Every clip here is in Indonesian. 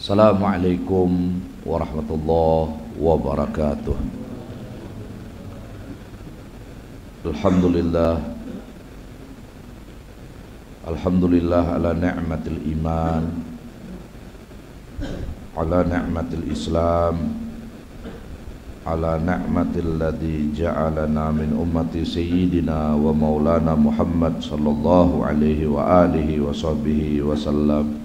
Assalamualaikum warahmatullahi wabarakatuh. Alhamdulillah, alhamdulillah ala ni'matil iman, ala ni'matil islam, ala ni'matil ladzi ja'alana min ummati sayyidina wa maulana Muhammad sallallahu alaihi wa alihi wa sahbihi wa sallam.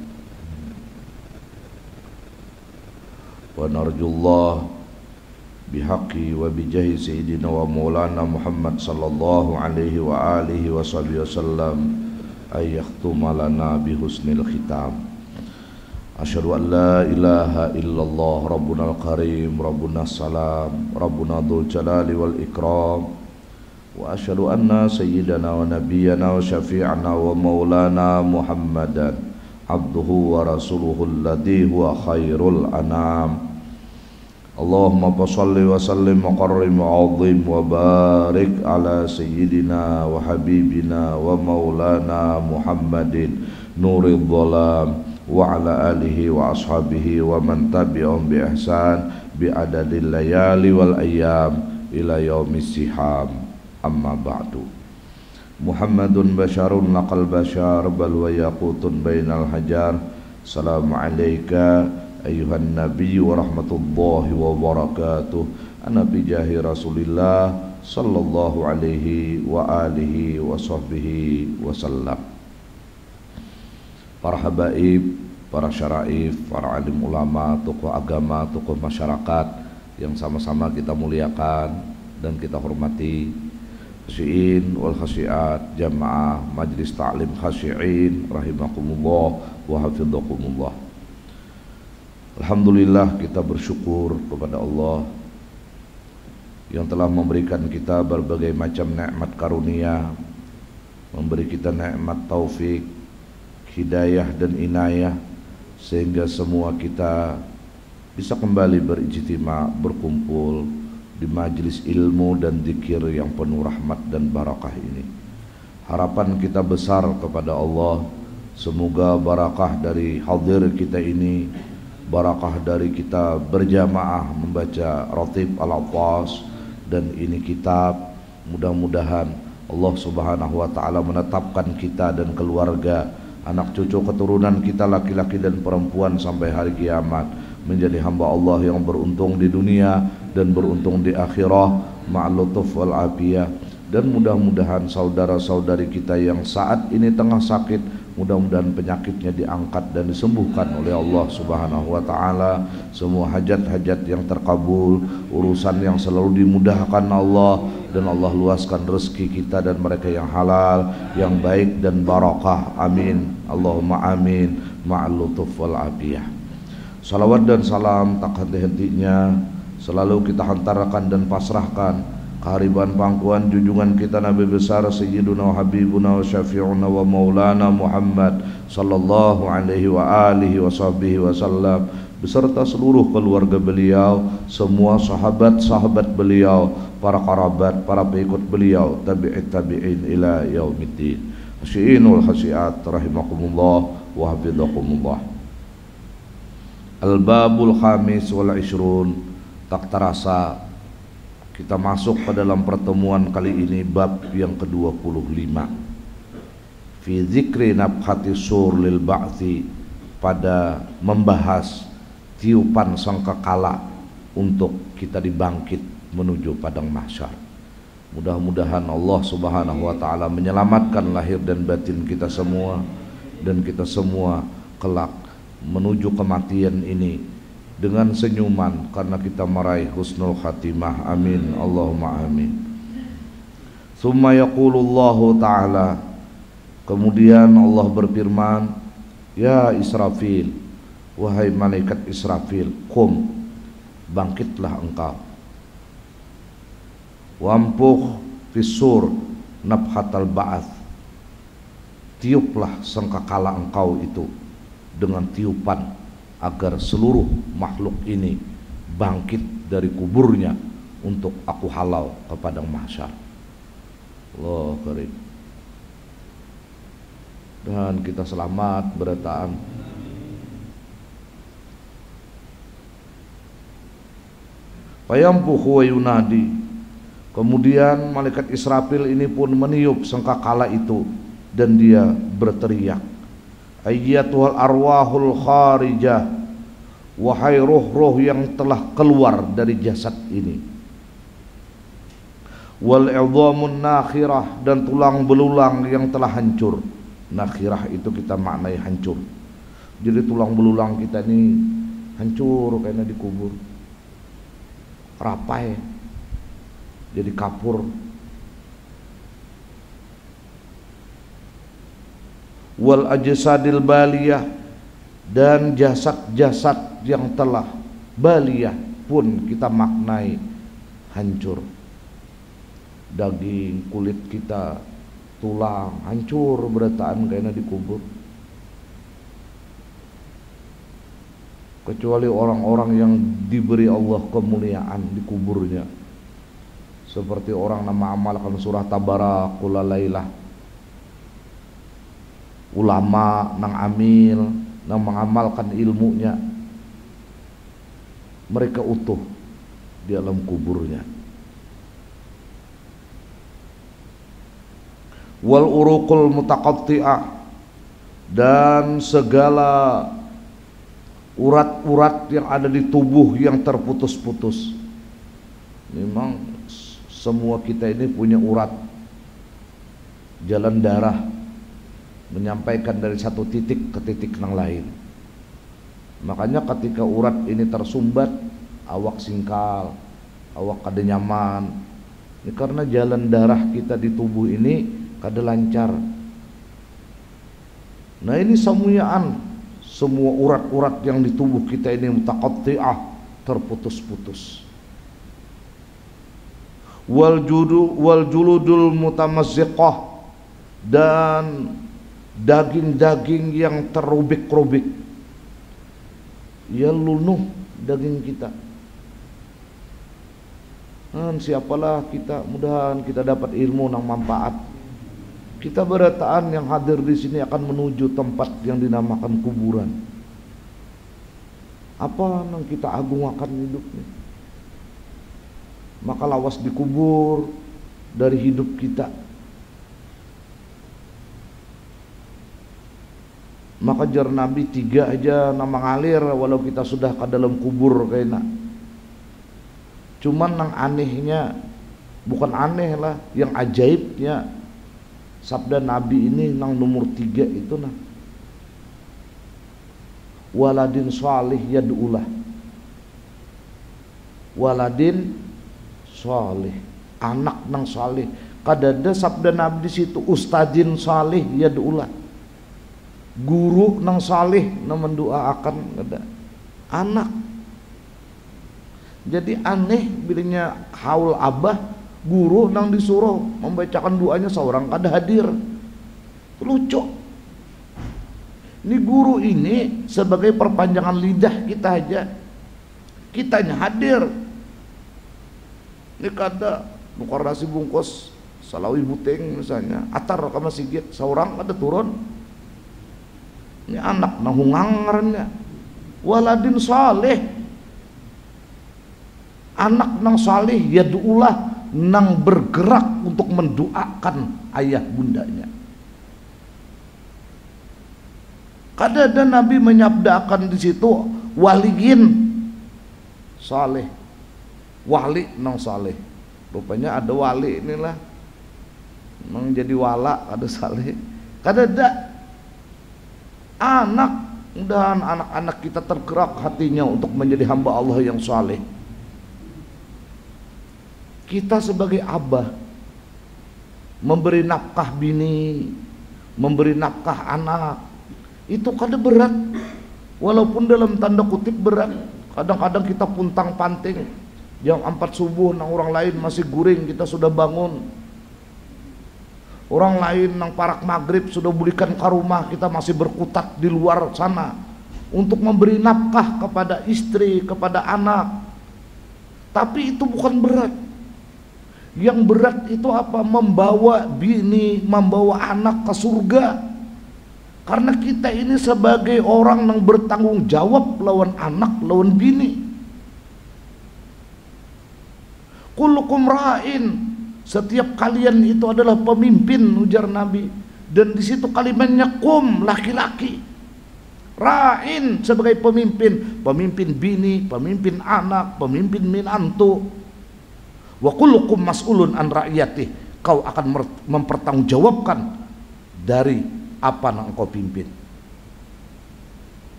Wa narjullah bihaqqi wa bijahi sayyidina wa maulana Muhammad sallallahu alaihi wa alihi wa sahbihi wasallam ay yakhtuma lana bihusnil khitam. Asyhadu an la ilaha illallah rabbunal karim rabbuna salam rabbuna dzul jalali wal ikram wa asyhadu anna sayyidana wa nabiyyana wa syafi'ana wa maulana Muhammadan abduhu wa rasuluhu alladhi huwa khairul anam. Allahumma salli wa sallim wa qarrim wa azim wa barik ala sayyidina wa habibina wa maulana Muhammadin nuril dhalam wa ala alihi wa ashabihi wa man tabi'ahum bi ihsan bi adadil layali wal ayyam ila yaumis siham. Amma ba'du. Muhammadun basyarun laqal basyar bal wa yaqutun bainal hajar. Assalamu alayka ayuhan nabi wa rahmatullahi wa barakatuh. Ana bijahi Rasulillah sallallahu alaihi wa alihi wa sahbihi wa sallam. Para habaib, para syaraif, para alim ulama, tokoh agama, tokoh masyarakat yang sama-sama kita muliakan dan kita hormati, khasyiin wal khasyiat, jamaah majlis ta'lim khasyiin rahimakumullah wa hafidhakumullah. Alhamdulillah, kita bersyukur kepada Allah yang telah memberikan kita berbagai macam nikmat karunia, memberi kita nikmat taufik, hidayah dan inayah, sehingga semua kita bisa kembali berijtima, berkumpul di majelis ilmu dan zikir yang penuh rahmat dan barakah ini. Harapan kita besar kepada Allah, semoga barakah dari hadir kita ini, barakah dari kita berjamaah membaca Ratib Al-Attas dan ini kitab, mudah-mudahan Allah subhanahu wa ta'ala menetapkan kita dan keluarga, anak cucu keturunan kita laki-laki dan perempuan sampai hari kiamat menjadi hamba Allah yang beruntung di dunia dan beruntung di akhirah ma'al lutuf wal afiyah. Dan mudah-mudahan saudara-saudari kita yang saat ini tengah sakit, mudah-mudahan penyakitnya diangkat dan disembuhkan oleh Allah subhanahu wa ta'ala. Semua hajat-hajat yang terkabul, urusan yang selalu dimudahkan Allah, dan Allah luaskan rezeki kita dan mereka yang halal, yang baik dan barakah. Amin, Allahumma amin, ma'al lutuf wal afiyah. Salawat dan salam tak henti-hentinya selalu kita hantarkan dan pasrahkan kehariban pangkuan junjungan kita Nabi besar Sayyiduna wa Habibuna wa Syafi'una wa Maulana Muhammad sallallahu alaihi wa alihi wa sahbihi wa sallam, beserta seluruh keluarga beliau, semua sahabat-sahabat beliau, para kerabat, para pengikut beliau, tabi'in ila yaumiddin. Khasyiinul khasyiat rahimakumullah wa hafidhakumullah. Al-babul khamis wal ishrun. Tak terasa kita masuk pada dalam pertemuan kali ini bab yang ke-25, fi dzikri nafkhati sur lil ba'thi, pada membahas tiupan sangkakala untuk kita dibangkit menuju padang mahsyar. Mudah-mudahan Allah subhanahu wa ta'ala menyelamatkan lahir dan batin kita semua, dan kita semua kelak menuju kematian ini dengan senyuman karena kita meraih husnul khatimah. Amin, Allahumma amin. Tsumma yaqulullahu ta'ala, kemudian Allah berfirman, ya Israfil, wahai malaikat Israfil, qum, bangkitlah engkau, wampukh fisur nafhatal ba'ats, tiuplah sangkakala engkau itu dengan tiupan agar seluruh makhluk ini bangkit dari kuburnya untuk aku halau ke padang mahsyar. Allah karim. Dan kita selamat berdataan Fayampuhu wa yunadi. Kemudian malaikat Israfil ini pun meniup sangkakala itu dan dia berteriak, ayyatuhal arwahul kharijah, wahai roh-roh yang telah keluar dari jasad ini, wal idhamun nakhirah, dan tulang belulang yang telah hancur. Nakhirah itu kita maknai hancur. Jadi tulang belulang kita ini hancur karena dikubur, rapai, jadi kapur. Wal ajsadil baliyah, dan jasad-jasad yang telah baliyah pun kita maknai hancur. Daging, kulit kita, tulang hancur berataan karena dikubur. Kecuali orang-orang yang diberi Allah kemuliaan di kuburnya, seperti orang nama amalkan surah Tabarakul Lailah, ulama nang amil nang mengamalkan ilmunya, mereka utuh di alam kuburnya. Wal uruqul mutaqatti'ah, dan segala urat-urat yang ada di tubuh yang terputus-putus. Memang semua kita ini punya urat, jalan darah menyampaikan dari satu titik ke titik yang lain. Makanya ketika urat ini tersumbat, awak singkal, awak kada nyaman. Ini karena jalan darah kita di tubuh ini kada lancar. Nah ini samu'an, semua urat-urat yang di tubuh kita ini mutaqatti'ah, terputus-putus. Wal juludul mutamazziqah, dan daging-daging yang terubik-rubik. Ya lunuh daging kita. Dan siapalah kita, mudahan kita dapat ilmu yang manfaat. Kita berataan yang hadir di sini akan menuju tempat yang dinamakan kuburan. Apa yang kita agungkan hidupnya? Maka lawas dikubur dari hidup kita. Maka jar Nabi 3 aja nama ngalir walau kita sudah ke dalam kubur kayaknya. Cuman yang anehnya, bukan aneh lah, yang ajaibnya sabda Nabi ini nang nomor 3 itu nah, waladin salih yad'ulah. Waladin salih, anak nang salih. Kadada sabda Nabi di situ ustadin salih yad'ulah, guru nang salih nang mendoakan ada anak. Jadi aneh bilanya haul abah, guru nang disuruh membacakan doanya seorang kada hadir. Lucu. Ini guru ini sebagai perpanjangan lidah kita aja, kitanya hadir. Ini kada nukar nasi bungkus salawi buteng misalnya, atar ke masjid seorang kada turun. Ini anak nang hungangarannya. Waladin saleh, anak nang saleh yad'ulah, nang bergerak untuk mendoakan ayah bundanya. Kada Nabi menyabdakan di situ waliin saleh, wali nang saleh. Rupanya ada wali inilah nang jadi wala, ada saleh. Kada ada anak, mudahan anak-anak kita tergerak hatinya untuk menjadi hamba Allah yang saleh. Kita sebagai abah memberi nafkah bini, memberi nafkah anak, itu kada berat, walaupun dalam tanda kutip berat. Kadang-kadang kita puntang panting jam 4 subuh nang orang lain masih guring, kita sudah bangun. Orang lain nang parak maghrib sudah belikan ke rumah, kita masih berkutat di luar sana untuk memberi nafkah kepada istri, kepada anak. Tapi itu bukan berat. Yang berat itu apa? Membawa bini, membawa anak ke surga. Karena kita ini sebagai orang yang bertanggung jawab lawan anak, lawan bini. kullukum ra'in, setiap kalian itu adalah pemimpin, ujar Nabi. Dan di situ kalimatnya kum, laki-laki, ra'in sebagai pemimpin, pemimpin bini, pemimpin anak, pemimpin minantu. Wa kullukum mas'ulun an ra'iyatih, kau akan mempertanggungjawabkan dari apa yang engkau pimpin.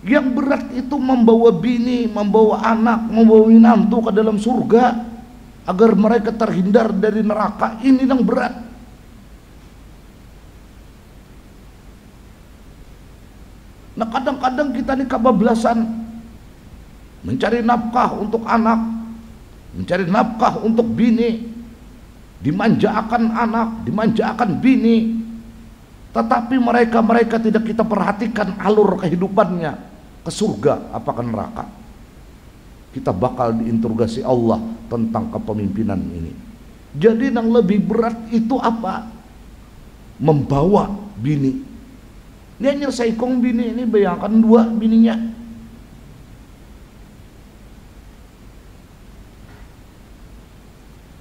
Yang berat itu membawa bini, membawa anak, membawa minantu ke dalam surga agar mereka terhindar dari neraka. Ini yang berat. Nah, kadang-kadang kita ini kebablasan mencari nafkah untuk anak, mencari nafkah untuk bini, dimanjakan anak, dimanjakan bini, tetapi mereka tidak kita perhatikan alur kehidupannya ke surga apa ke neraka. Kita bakal diinterogasi Allah tentang kepemimpinan ini. Jadi yang lebih berat itu apa? Membawa bini. Dia nyelesai kong bini ini, bayangkan dua bininya.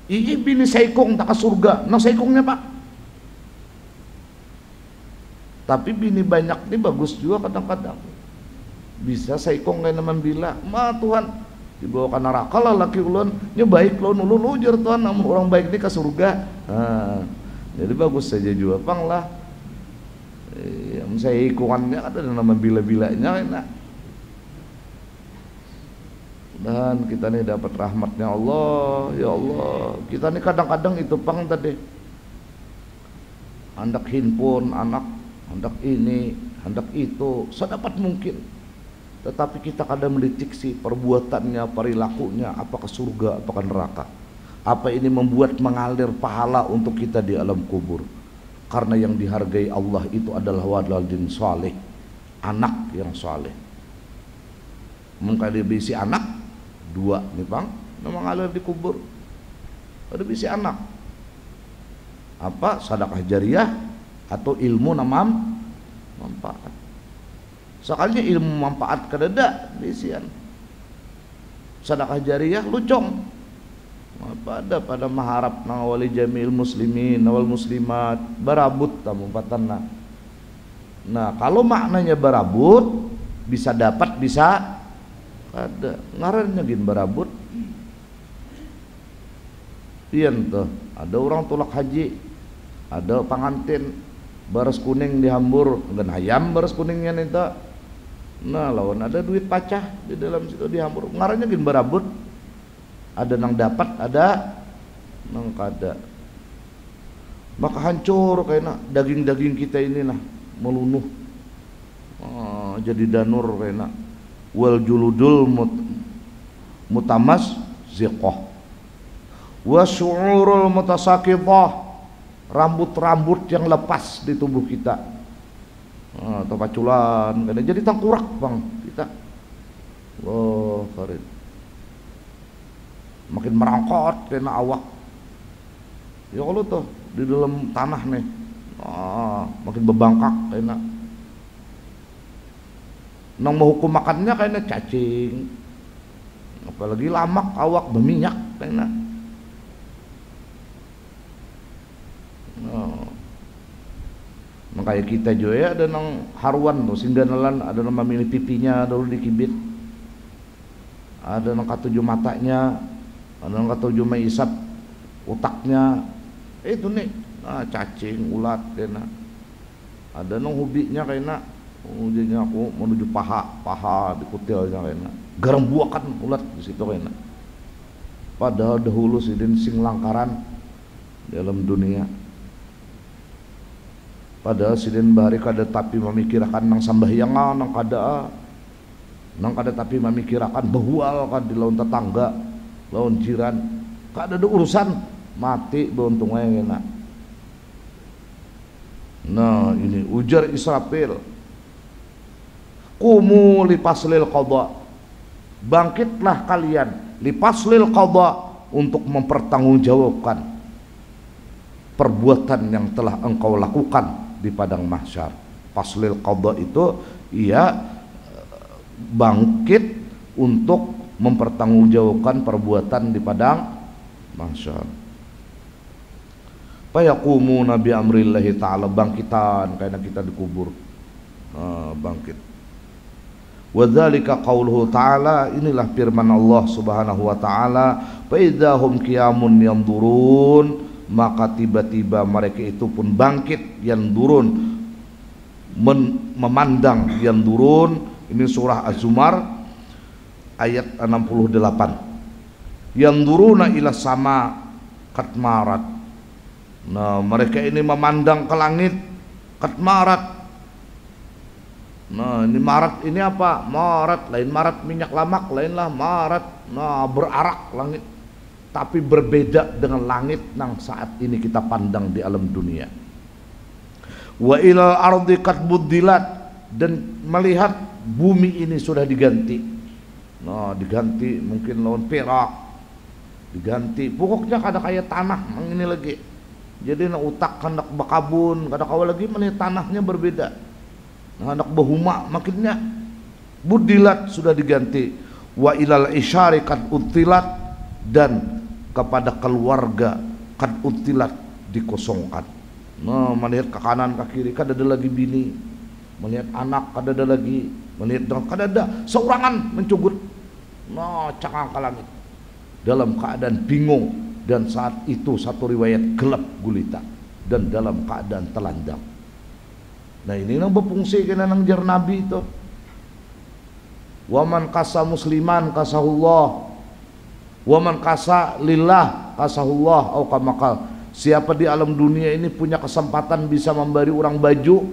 Ini bini saikong tak ke surga, nah saikongnya pak. Tapi bini banyak ini bagus juga kadang-kadang. Bisa saikong kayak naman bila, ma Tuhan dibawa ke neraka lah laki ulun, nya baik ulun ujar Tuhan, namun orang baik ini ke surga. Nah, jadi bagus saja juga pang lah. Saya hikungannya ada nama bila-bilanya enak. Dan kita nih dapat rahmatnya Allah, ya Allah. Kita nih kadang-kadang itu pang tadi hendak handphone anak, hendak ini, hendak itu, sedapat mungkin. Tetapi kita kadang mendetiksi perbuatannya, perilakunya, apakah surga, apakah neraka. Apa ini membuat mengalir pahala untuk kita di alam kubur. Karena yang dihargai Allah itu adalah waladin saleh, anak yang saleh. Mungkin dia bisi anak dua nih bang, mengalir di kubur. Ada bisi anak, apa sedekah jariah atau ilmu namam manfaat. Sekalinya ilmu manfaat kededa bisian. Sedekah jariah lucong. Pada maharap nang wali jamil muslimin wal muslimat barabut tamu patanna. Nah, kalau maknanya barabut bisa dapat bisa ada ngarannya gin barabut. Pian tuh, ada orang tolak haji, ada pengantin baras kuning dihambur dengan ayam baras kuningnya nita. Nah, lawan ada duit pacah di dalam situ dihambur. Ngarannya gin barabut. Ada nang dapat, ada nang kada. Maka hancur kayaknya daging-daging kita ini nah melunuh, jadi danur kayaknya. Wal juludul mutamas ziqah, wa syu'urul mutasaqithah, rambut-rambut yang lepas di tubuh kita. Atau paculan kayaknya jadi tangkurak bang kita. Oh, Farid. Makin merangkot kena awak. Ya kalau tuh di dalam tanah nih, makin bebangkak kena. Nang mau hukum makannya kayaknya cacing, apalagi lamak awak berminyak kena. Makanya kita juga ya ada nang haruan tuh singganelan, ada nama milih pipinya dulu dikibit, ada nang katujuh matanya, ada nang katujuh maisap otaknya, itu nih, cacing ulat kena, ada nang hubiknya kena, ujinya aku menuju paha di kutilnya kena, garam buakan ulat di situ kena. Padahal dahulu sidin sing langkaran dalam dunia. Padahal sidin bahari kada tapi memikirkan nang sambahyangan nang kada tapi memikirkan bahual kan di lawan tetangga, lawan jiran, kada ada urusan mati beruntungnya kena. Nah ini ujar Israfil, kumu lipaslil qadha, bangkitlah kalian lipaslil qadha untuk mempertanggungjawabkan perbuatan yang telah engkau lakukan di padang mahsyar. Paslil qadha itu ia bangkit untuk mempertanggungjawabkan perbuatan di padang mahsyar. Fayaqumuna bi amrillahi ta'ala, bangkitan karena kita dikubur. Bangkit. Wadzalika qauluhu ta'ala, inilah firman Allah Subhanahu wa taala, fa idzahum qiyamun yanzurun, maka tiba-tiba mereka itu pun bangkit, yanzurun, memandang, yanzurun. Ini surah Az-Zumar ayat 68. Yanzuruna ila sama katmarat. Nah, mereka ini memandang ke langit katmarat. Nah, ini marat ini apa? Marat, lain marat minyak lamak, lainlah marat. Nah, berarak langit. Tapi berbeda dengan langit yang saat ini kita pandang di alam dunia. Wa ilal ardi qad buddilat, dan melihat bumi ini sudah diganti. Nah, diganti mungkin lawan perak, diganti. Pokoknya kada kayak tanah yang ini lagi. Jadi nak utak hendak bakabun, kada kawa lagi melihat tanahnya berbeda. Hendak bahuma makinnya budilat sudah diganti. Wa ilal isyari kad utilat, dan kepada keluarga kad utilat dikosongkan. Nah, melihat ke kanan ke kiri kada ada lagi bini, melihat anak kada ada lagi, melihat dengan kada ada seorangan mencugut. Nah, cakang ke langit dalam keadaan bingung. Dan saat itu satu riwayat gelap gulita dan dalam keadaan telanjang. Nah, ini yang berfungsi kena nang jar Nabi itu. Waman kasa musliman kasahullah, waman kasa lillah kasahullah, au kamakal. Siapa di alam dunia ini punya kesempatan bisa memberi orang baju,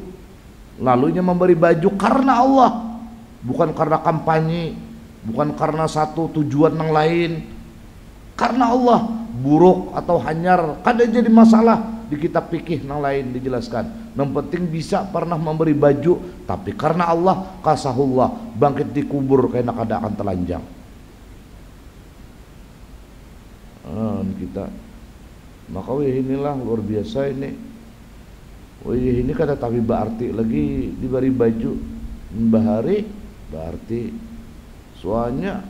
lalunya memberi baju karena Allah, bukan karena kampanye, bukan karena satu tujuan yang lain, karena Allah. Buruk atau hanyar kada jadi masalah di kitab fikih yang lain dijelaskan. Yang penting bisa pernah memberi baju, tapi karena Allah kasahullah, bangkit dikubur karena kada akan telanjang. Kita maka inilah luar biasa ini. Ini kada tapi berarti lagi diberi baju bahari berarti soalnya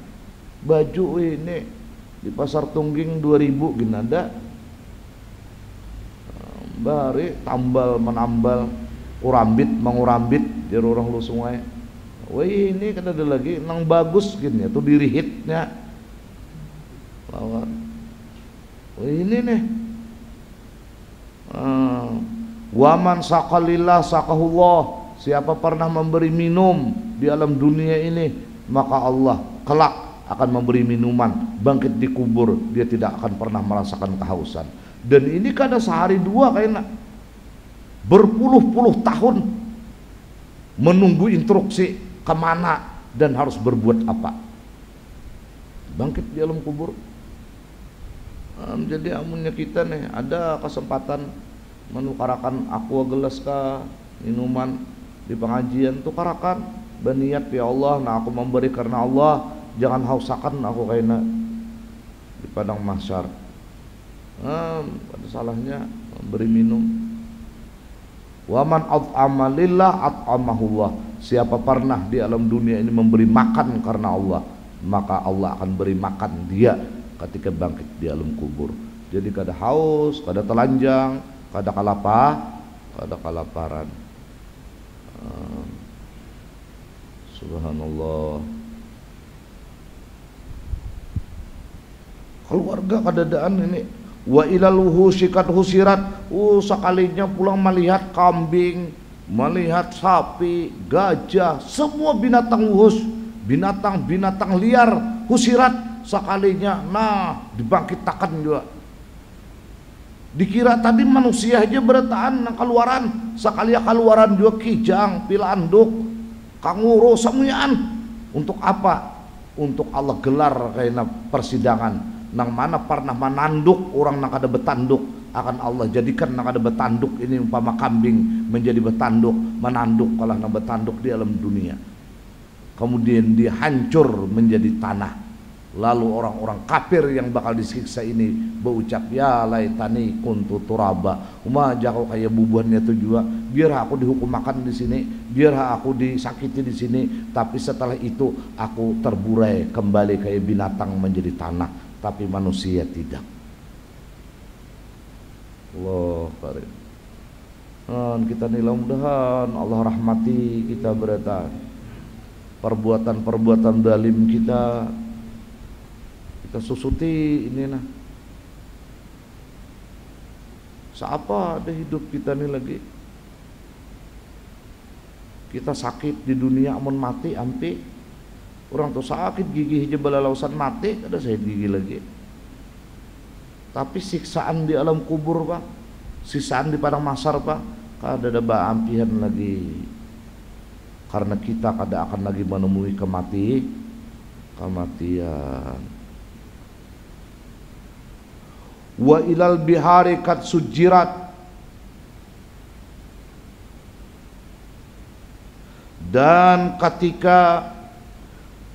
baju ini di pasar Tungging 2000 ginada bari tambal menambal urambit mengurambit jadi orang lu sungai. Wih, ini kan ada lagi nang bagus gini tuh dirihitnya lawan. Wih, ini nih waman sakalillah sakahullah, siapa pernah memberi minum di alam dunia ini maka Allah kelak akan memberi minuman, bangkit di kubur dia tidak akan pernah merasakan kehausan. Dan ini kada sehari dua kayaknya berpuluh-puluh tahun menunggu instruksi kemana dan harus berbuat apa. Bangkit di alam kubur. Jadi amunnya kita nih ada kesempatan menukarakan aqua gelas kah minuman di pengajian, tukarakan berniat ya Allah, nah aku memberi karena Allah. Jangan hausakan aku kayaknya di padang mahsyar. Ada salahnya beri minum. Waman at'ama lillah at'amahullah, siapa pernah di alam dunia ini memberi makan karena Allah, maka Allah akan beri makan dia ketika bangkit di alam kubur. Jadi kada haus, kada telanjang, kada kelaparan. Subhanallah. Keluarga kadadaan ini. Wa ilal wuhusyikat husirat, sekalinya pulang melihat kambing, melihat sapi, gajah, semua binatang wuhus, binatang-binatang liar husirat sekalinya, nah dibangkitakan juga. Dikira tadi manusia aja berataan keluaran, sekali keluaran juga kijang, pilanduk, kanguru, semuaan. Untuk apa? Untuk Allah gelar kayak persidangan. Nang mana pernah menanduk orang nang kada betanduk, akan Allah jadikan nang kada betanduk ini umpama kambing menjadi betanduk, menanduk kalah nang betanduk di alam dunia. Kemudian dia hancur menjadi tanah. Lalu orang-orang kafir yang bakal disiksa ini berucap, ya laitani kuntu turaba, jago kayak bubuhannya tuh juga, biar aku dihukum makan di sini, biar aku disakiti di sini, tapi setelah itu aku terburai kembali kayak binatang menjadi tanah, tapi manusia tidak. Allah karim. Kita nih mudah-mudahan Allah rahmati kita berata. Perbuatan-perbuatan zalim kita susuti ini nah. Seapa ada hidup kita nih lagi. Kita sakit di dunia amun mati ampi. Orang tuh sakit gigi aja balalausan mati ada saya gigi lagi. Tapi siksaan di alam kubur Pak, siksaan di padang mahsyar Pak, kada ada ampihan lagi. Karena kita kada akan lagi menemui kematian. Wa ilal bihari kat sujirat, dan ketika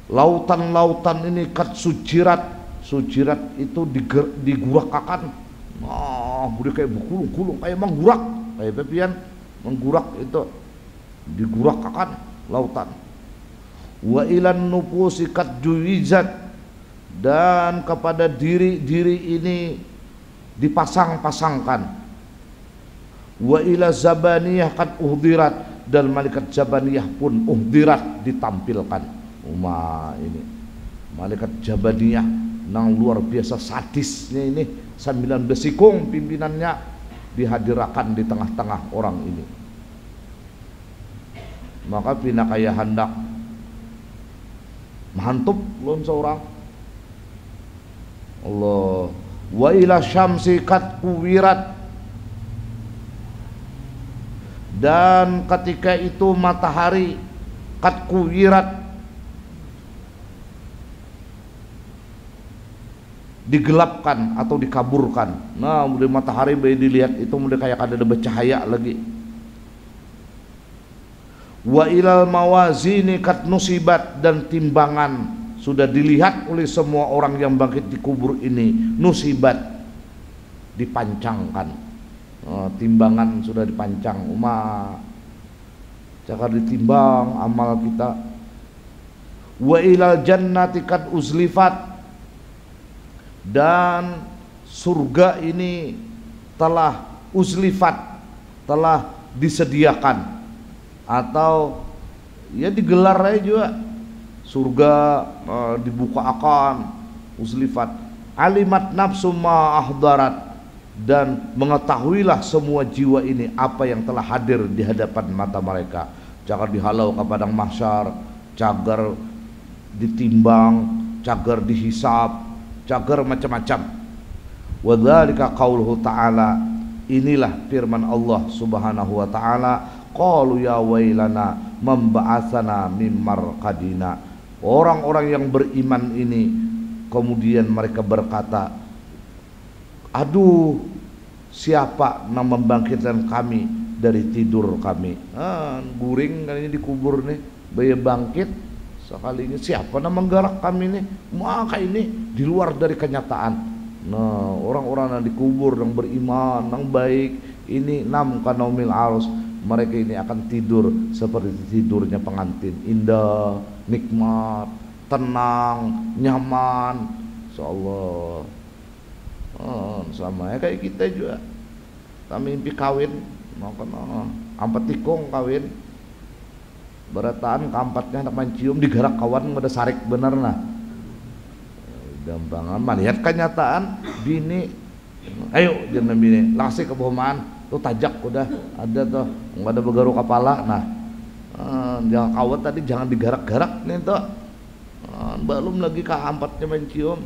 lautan-lautan ini kat sujirat, sujirat itu digurakakan, udah kayak bergulung-gulung kayak menggurak, kayak bepian menggurak itu digurakakan lautan. Wa ilan nufusi kat juizat, dan kepada diri-diri ini dipasang-pasangkan. Wa ila zabaniyah kad uhdirat, dan malaikat zabaniyah pun uhdirat ditampilkan. Ini malaikat zabaniyah nang luar biasa sadisnya ini, 19 sikung pimpinannya dihadirkan di tengah-tengah orang ini. Maka pina kaya hendak mantub lon seorang Allah. Wa ila syamsi kat kuwirat, dan ketika itu matahari kat kuwirat digelapkan atau dikaburkan. Nah, mulai matahari bayi dilihat itu mulai kayak ada bercahaya lagi. Wa ilal mawazini kat nusibat, dan timbangan sudah dilihat oleh semua orang yang bangkit di kubur ini, nusibat dipancangkan. Timbangan sudah dipancang, cakar ditimbang amal kita. Wa ilal jannati kat uzlifat, dan surga ini telah uzlifat, telah disediakan, atau ya digelar aja juga. Surga dibuka akan uzlifat. Alimat nafsu ma ahdarat, dan mengetahuilah semua jiwa ini apa yang telah hadir di hadapan mata mereka. Cagar dihalau ke padang mahsyar, cagar ditimbang, cagar dihisab, cagar macam-macam. Wa dzalika qauluhu ta'ala, inilah firman Allah Subhanahu wa ta'ala, qalu ya wailana memba'atsana mim marqadina. Orang-orang yang beriman ini kemudian mereka berkata, aduh, siapa yang membangkitkan kami dari tidur kami? Guring kali ini dikubur nih, bayi bangkit sekalinya, siapa yang menggerak kami nih? Maka ini di luar dari kenyataan. Nah, orang-orang yang dikubur yang beriman, yang baik ini, nam kanaumil arus, mereka ini akan tidur seperti tidurnya pengantin, indah, nikmat, tenang, nyaman, insyaallah. Sama ya kayak kita juga, kami mimpi kawin, mau kena ampat tikung kawin, berataan kampatnya anak mancium digerak kawan pada sarik bener nah. Gampang aman, lihat kenyataan bini, ayo jangan bini, langsung ke bohongan, tuh tajak udah ada tuh, nggak ada begaru kepala, nah jangan kawat tadi jangan digarak-garak nih tuh, belum lagi kampatnya mencium.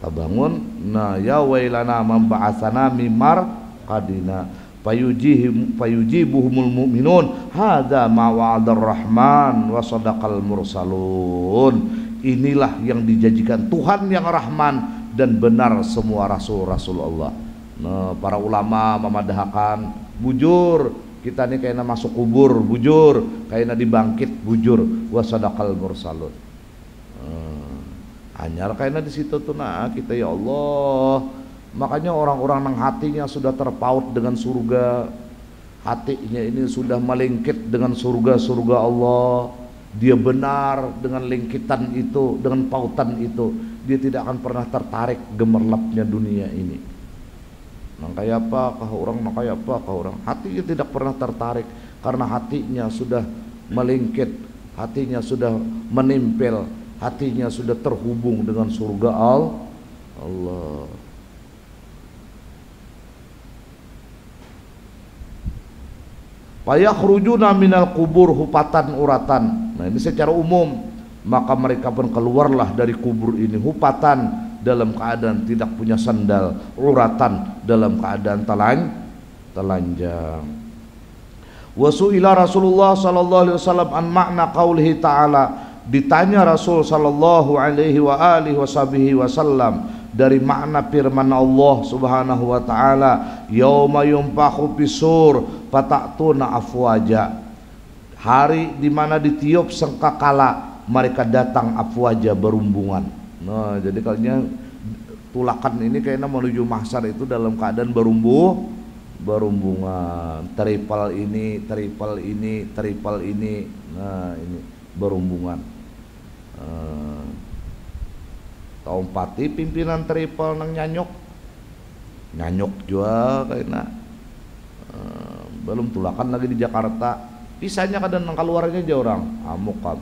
Bangun, nah ya wailana memba'asana mimar qadina fayujibuhumul mu'minun hadza ma wa'adar rahman wa sadaqal mursalun. Inilah yang dijanjikan Tuhan yang Rahman, dan benar semua rasul-rasul Allah. Nah, para ulama memadahkan bujur kita nih kayaknya masuk kubur bujur, kayaknya dibangkit bujur, wa sadaqal mursalun. Anyar kayaknya di situ tuh nah kita ya Allah. Makanya orang-orang nang hatinya sudah terpaut dengan surga, hatinya ini sudah melingkit dengan surga-surga Allah. Dia benar dengan lingkitan itu, dengan pautan itu, dia tidak akan pernah tertarik gemerlapnya dunia ini. Nah kayak apa kah orang, nah kayak apa kah orang, hatinya tidak pernah tertarik karena hatinya sudah melingkit, hatinya sudah menempel, hatinya sudah terhubung dengan surga Allah. Fayakhrujuna minal kubur hupatan uratan. Nah ini secara umum, maka mereka pun keluarlah dari kubur ini hupatan, dalam keadaan tidak punya sandal, uratan, dalam keadaan telanjang. Wa su'ila Rasulullah sallallahu alaihi wasallam an makna qaulihi ta'ala, ditanya Rasul sallallahu alaihi wa alihi wasallam dari makna firman Allah subhanahu wa ta'ala, yauma yunfakhu fisur fata'tuna afwaja, hari dimana ditiup sangkakala mereka datang afwaja, berumbungan. Nah jadi kalinya tulakan ini kayaknya menuju mahsyar itu dalam keadaan berumbungan, triple ini, nah ini berumbungan. Tahu pati pimpinan triple nang nyanyok juga kayaknya belum tulakan lagi di Jakarta, pisahnya kadang nang keluarnya aja orang amuk kan.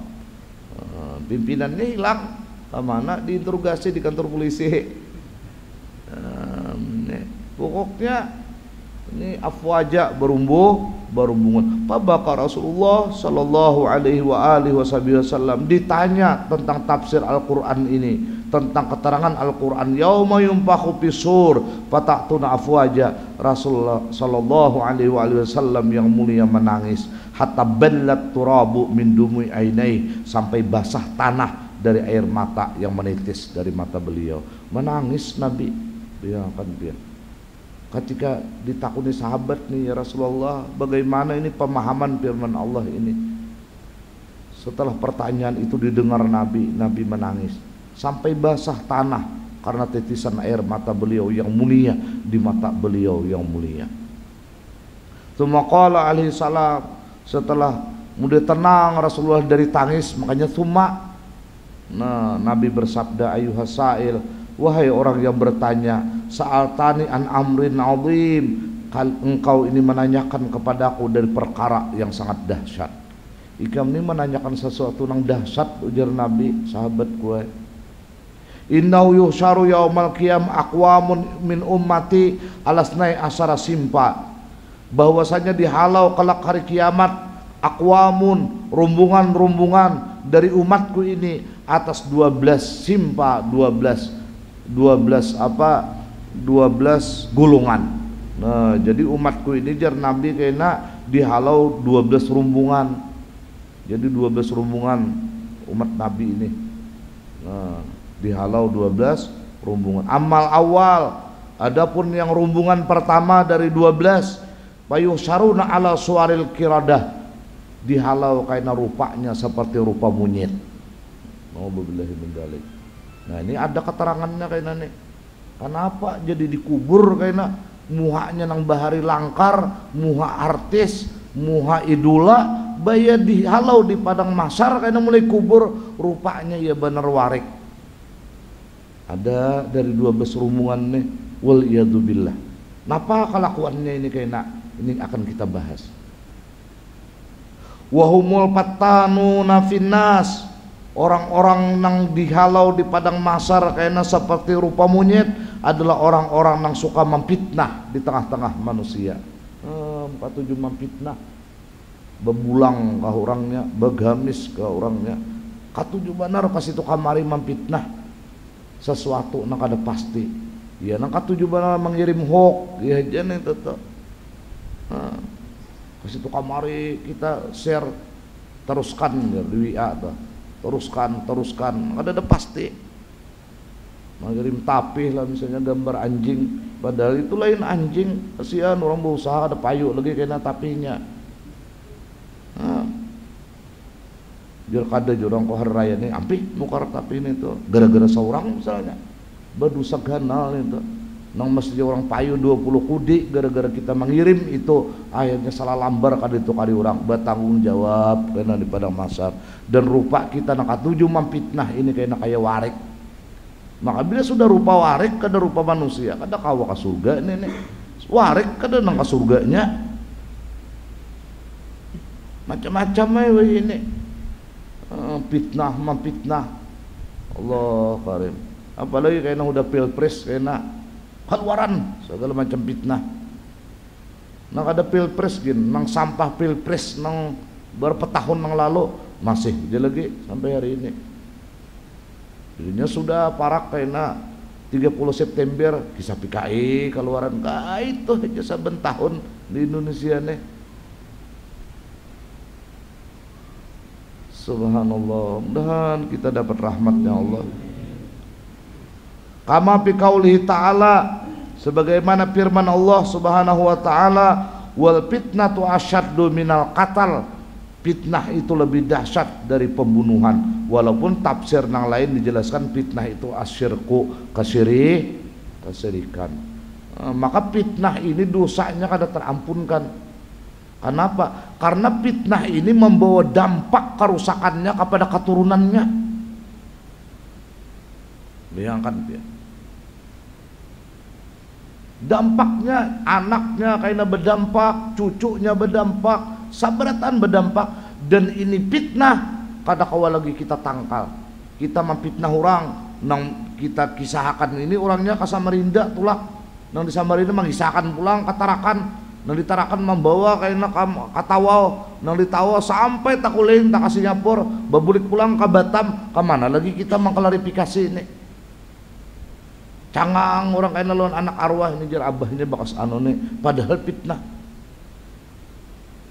Pimpinannya hilang kemana, diinterogasi di kantor polisi. Pokoknya ini afwaja, berumbungan. Pabaka Rasulullah sallallahu alaihi wa alihi wasallam ditanya tentang tafsir Al-Qur'an ini, tentang keterangan Al-Qur'an, yauma yunfakhu fisur fata'tuna afwaja. Rasulullah sallallahu alaihi wasallam yang mulia menangis hatta ballat turabu min dumu'i ainai, sampai basah tanah dari air mata yang menitis dari mata beliau. Menangis Nabi, ya kan dia. Ketika ditakuni sahabat nih, ya Rasulullah, bagaimana ini pemahaman firman Allah ini? Setelah pertanyaan itu didengar Nabi menangis sampai basah tanah karena titisan air mata beliau yang mulia di mata beliau yang mulia. Tsumma qala alaihi salam, setelah mudah tenang Rasulullah dari tangis, makanya tsumma, nah Nabi bersabda, ayuhas sa'il, wahai orang yang bertanya, sa'altani an amrin azim, engkau ini menanyakan kepadaku dari perkara yang sangat dahsyat. Ikam ini menanyakan sesuatu yang dahsyat, ujar Nabi sahabat gue. Innahu yuhsyaru yaumal qiyam aqwamun min ummati alasnai asara simpa, bahwasanya dihalau kelak hari kiamat aqwamun, rombongan-rombongan dari umatku ini atas 12 simpa, 12 golongan. Nah jadi umatku ini jar Nabi kena dihalau 12 rombongan. Jadi 12 rombongan umat Nabi ini, nah dihalau 12 rombongan. Amal awal, adapun yang rombongan pertama dari 12, bayusharuna ala suaril kiradah, dihalau karena rupanya seperti rupa monyet. Nauzubillahi min dzalik. Nah ini ada keterangannya kayaknya nih. Kenapa jadi dikubur kayaknya muhanya nang bahari langkar, muha artis, muha idola, baya dihalau di padang mahsyar kayaknya mulai kubur, rupanya ya bener warik. Ada dari 12 rombongan nih, wal iyadzubillah. Napa kelakuannya ini kayaknya, ini akan kita bahas. Wahumul patanu nafinas, orang-orang nang dihalau di padang mahsyar kayaknya seperti rupa monyet adalah orang-orang nang suka memfitnah di tengah-tengah manusia. 47 memfitnah, bebulang ke orangnya, begamis ke orangnya, katuju benar pas itu kamari memfitnah sesuatu nang kada pasti. Ya nang katuju benar mengirim hoax, ya jangan itu tuh. Pas itu kamari kita share teruskan ya, di WA tuh. Teruskan, ada pasti. Mengirim tapih lah misalnya gambar anjing, padahal itu lain anjing, kasihan orang berusaha ada payu lagi kena tapihnya. Jur kada jorong ko hari raya nih ampih nukar tapi ini tuh gara-gara seorang misalnya berdosa ganal itu nang mesti orang payu 20 kudi gara-gara kita mengirim itu akhirnya salah lambar kada itu kali orang bertanggung jawab karena di padang mahsyar dan rupa kita nak katuju mampitnah ini kayak warik. Maka bila sudah rupa warik kada rupa manusia kada kawa ka surga ini warik kada nang ka surganya macam-macam ini fitnah mampitnah Allah karim. Apalagi kayaknya udah pilpres kayaknya keluaran segala macam fitnah. Nang ada pilpres gin, nang sampah pilpres nang berapa tahun nang lalu masih dia lagi sampai hari ini. Jadinya sudah parak kayaknya 30 September kisah PKI keluaran itu aja saben tahun di Indonesia nih. Subhanallah, mudah-mudahan kita dapat rahmatnya Allah. Kama fi qaulihi ta'ala, sebagaimana firman Allah Subhanahu wa taala, wal fitnatu asyaddu minal qatal. Fitnah itu lebih dahsyat dari pembunuhan. Walaupun tafsir yang lain dijelaskan fitnah itu asyirku, kesyirikan. Maka fitnah ini dosanya kada terampunkan. Kenapa? Karena fitnah ini membawa dampak kerusakannya kepada keturunannya. Bayangkan dia. Dampaknya anaknya kayaknya berdampak, cucunya berdampak, sabratan berdampak, dan ini fitnah kada kawa lagi kita tangkal. Kita memfitnah orang, nang kita kisahkan ini orangnya ke Samarinda tulak, nang di Samarinda mengisahkan pulang katarakan. Nang ditarakan membawa kayaknya katawau, nang ditawa sampai takuling tak kasih Singapura, babulik pulang ke Batam, kemana lagi kita mengklarifikasi ini? Cangang orang kayaknya lawan anak arwah ini jar abahnya bakas anu nih, padahal fitnah.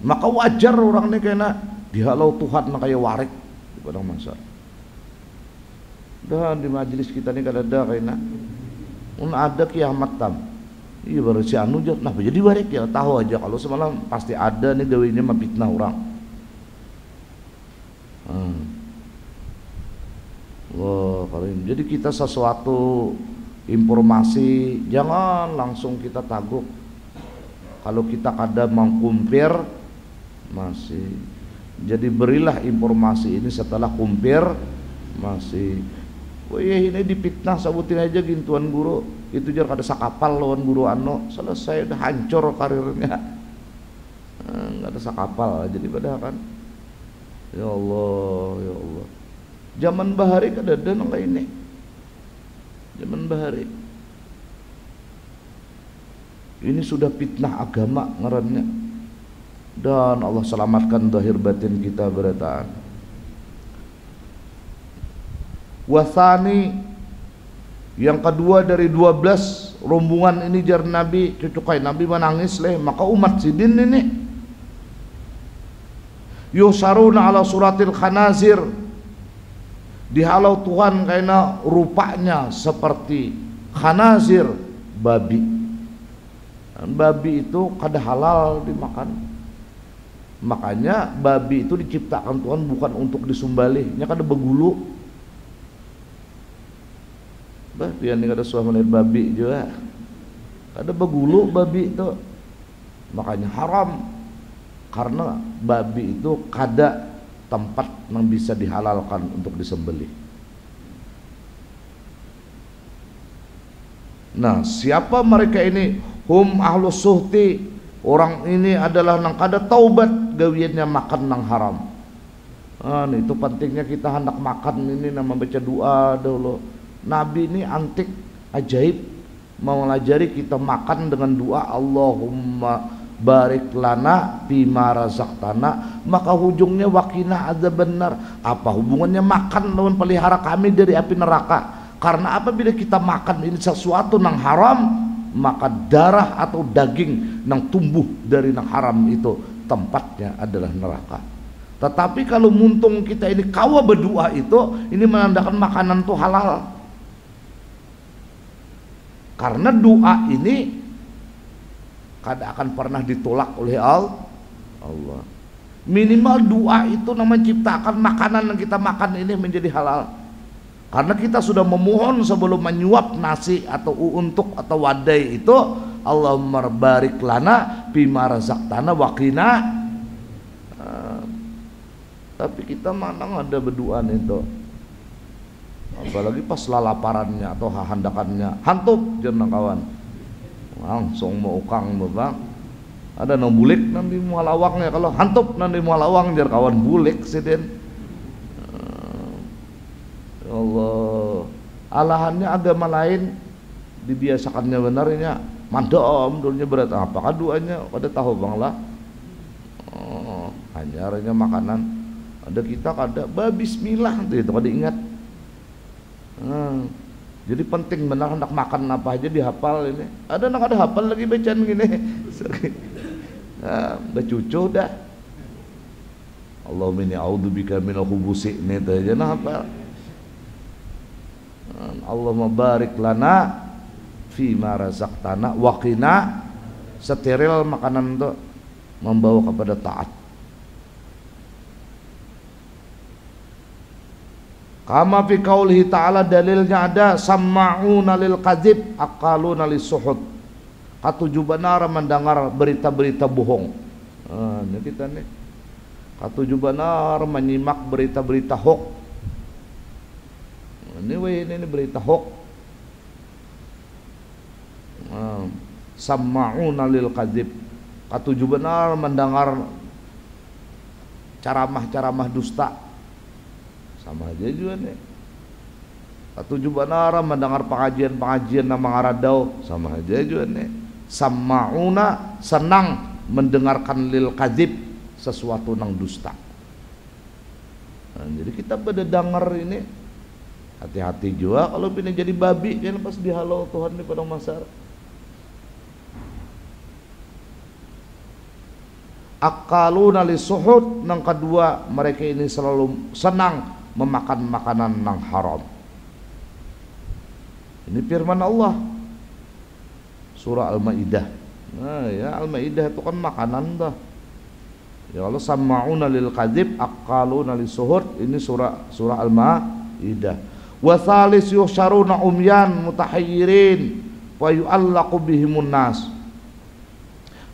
Maka wajar orang ini kayaknya dihalau Tuhan nak kayak warik di padang mahsyar. Dan di majelis kita ini kada ada kayaknya, ada kiamat tam. Iya baru si anu aja, nah jadi warik ya tahu aja kalau semalam pasti ada nih dewi ini memfitnah orang. Wah karim. Jadi kita sesuatu informasi jangan langsung kita taguk. Kalau kita kada mengkumpir masih. Jadi berilah informasi ini setelah kumpir masih. Wah ini dipitnah sabutin aja gintuan guru. Itu jar kada sakapal lawan guru anu selesai udah hancur karirnya. Nggak ada sakapal jadi pada kan. Ya Allah, ya Allah. Zaman bahari kada ada nang ini. Zaman bahari. Ini sudah fitnah agama ngarannya. Dan Allah selamatkan zahir batin kita berataan. Wasani yang kedua dari 12 rombongan ini jar Nabi cucukai Nabi menangis leh maka umat sidin ini yusaruna ala suratil khanazir dihalau Tuhan karena rupanya seperti khanazir babi. Dan babi itu kada halal dimakan. Makanya babi itu diciptakan Tuhan bukan untuk disembelih, nya kada begulu. Biar nih kada suah menir babi juga, kada begulu babi itu, makanya haram karena babi itu kada tempat yang bisa dihalalkan untuk disembelih. Nah, siapa mereka ini? Hum ahlus suhti, orang ini adalah nang kada taubat gawiannya makan nang haram. Itu pentingnya kita hendak makan ini nama baca doa dulu. Nabi ini antik ajaib mau ngajari kita makan dengan doa Allahumma barik lana bima razaqtana, maka ujungnya wakina ada benar. Apa hubungannya makan lawan pelihara kami dari api neraka? Karena apabila kita makan ini sesuatu nang haram, maka darah atau daging nang tumbuh dari nang haram itu tempatnya adalah neraka. Tetapi kalau muntung kita ini kawa berdoa itu, ini menandakan makanan itu halal. Karena doa ini kada akan pernah ditolak oleh Allah. Minimal dua itu namanya ciptakan makanan yang kita makan ini menjadi halal. Karena kita sudah memohon sebelum menyuap nasi atau untuk atau wadai itu, Allahumma barik lana bima razaqtana wa qina. Tapi kita mana ada berduaan itu. Apalagi pas lalaparannya atau handakannya, hantup jeneng kawan. Langsung mau ukang bang. Ada nang bulik nanti mualawangnya, kalau hantup nanti mualawang jar kawan bulik siden. Ya Allah, alahannya agama lain dibiasakannya benarnya mandom dulunya berat apakah duanya pada tahu bang lah. Hanya makanan ada kita kada bismillah itu kada ingat. Jadi penting benar hendak makan apa aja dihafal ini. Ada nak ada hafal lagi bacaan gini. Udah cucu dah. Allahumma inni a'udzubika minal khubusi ini aja nah hafal. Allahumma barik lana fi ma razaqtana wa qina, steril makanan itu membawa kepada taat. Kama fi qaulihi ta'ala, dalilnya ada samma'una lil kadzib aqaluna lis suhud. Katuju benar mendengar berita-berita bohong. Ini kita nih. Katuju benar menyimak berita-berita hoax. Ini berita hoax. Samma'una lil kadzib. Katuju benar mendengar ceramah-ceramah dusta. Sama aja juga nih. Katuju benar mendengar pengajian-pengajian nama ngaradau, sama aja juga nih. Samma'una senang mendengarkan lil kadzib, sesuatu nang dusta. Jadi kita pada dengar ini hati-hati juga kalau pilih jadi babi kan pas dihalau Tuhan di padang mahsyar. Akaluna lisuhud, nang kedua mereka ini selalu senang memakan makanan nang haram. Ini firman Allah surah Al-Maidah. Nah ya, Al-Maidah itu kan makanan dah. Ya Allah, samma'una lil kadzib aqaluna lisuhud, ini surah Al-Maidah. Wa tsalis yuhsyaruna umyan mutahayyirin wa yu'allaqu bihimun nas.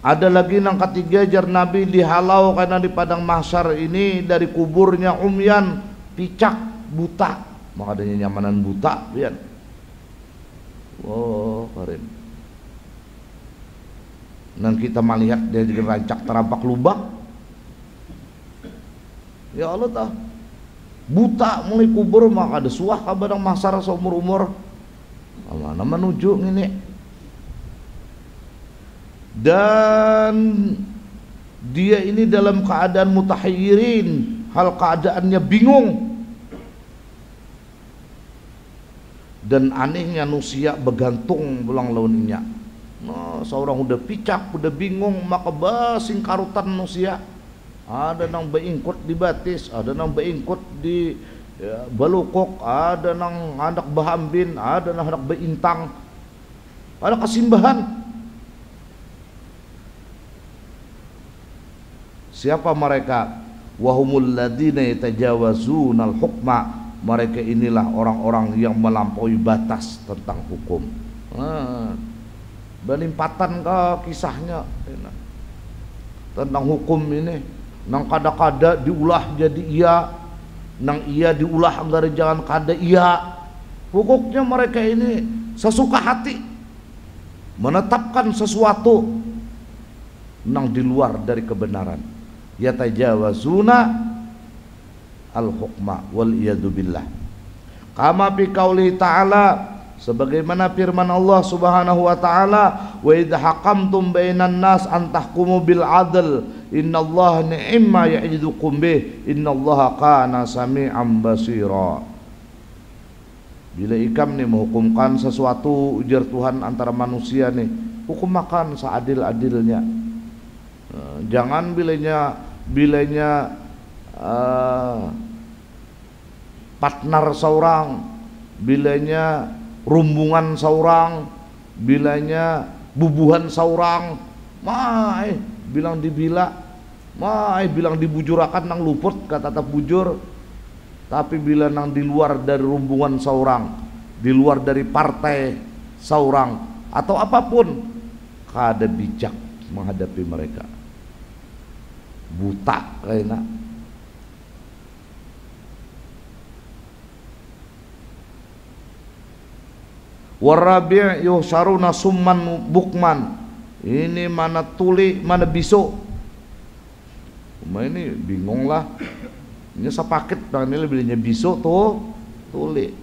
Ada lagi yang ketiga, jar Nabi dihalau karena di padang mahsyar ini dari kuburnya umyan, picak, buta. Makanya nyamanan buta pian. Oh, keren. Dan kita melihat dia juga rancak terampak lubang. Ya Allah tah. Buta mulai kubur maka ada suah ka padang mahsyar seumur-umur. Mana menuju ini. Dan dia ini dalam keadaan mutahayyirin, hal keadaannya bingung. Dan anehnya manusia bergantung pulang launinya. Nah, seorang udah picak, udah bingung, maka basing karutan manusia. Ada nang beingkut di batis, ada nang beingkut di balukok, ada nang hendak bahambin, ada nang hendak beintang. Ada kesimbahan. Siapa mereka? Wahumul ladzina yatajawazunal hukma. Mereka inilah orang-orang yang melampaui batas tentang hukum. Balimpatan ke kisahnya tentang hukum ini. Nang kada-kada diulah jadi iya, nang iya diulah agar jangan kada iya. Pokoknya mereka ini sesuka hati menetapkan sesuatu nang di luar dari kebenaran. Yatajawazuna al-hukma wal iyadu billah. Kama fi qauli ta'ala, sebagaimana firman Allah Subhanahu wa taala, wa idza hakamtum bainan nas an tahkumu bil adl innallaha ni'ma ya'idukum bih innallaha kana sami'an basira. Bila ikam nih menghukumkan sesuatu ujar Tuhan antara manusia nih, hukum makan seadil-adilnya. Jangan bilanya partner seorang, bilanya rumbungan seorang, bilanya bubuhan seorang, bilang dibila, Mai bilang dibujurakan nang luput kata tak bujur, tapi bila nang di luar dari rumbungan seorang, di luar dari partai seorang atau apapun, kada bijak menghadapi mereka. Buta kayaknya. Warabi' yuhsaruna summan bukman. Ini mana tuli, mana bisu. Ini bingung lah. Ini sepaket ini belinya bisu tuh tuli.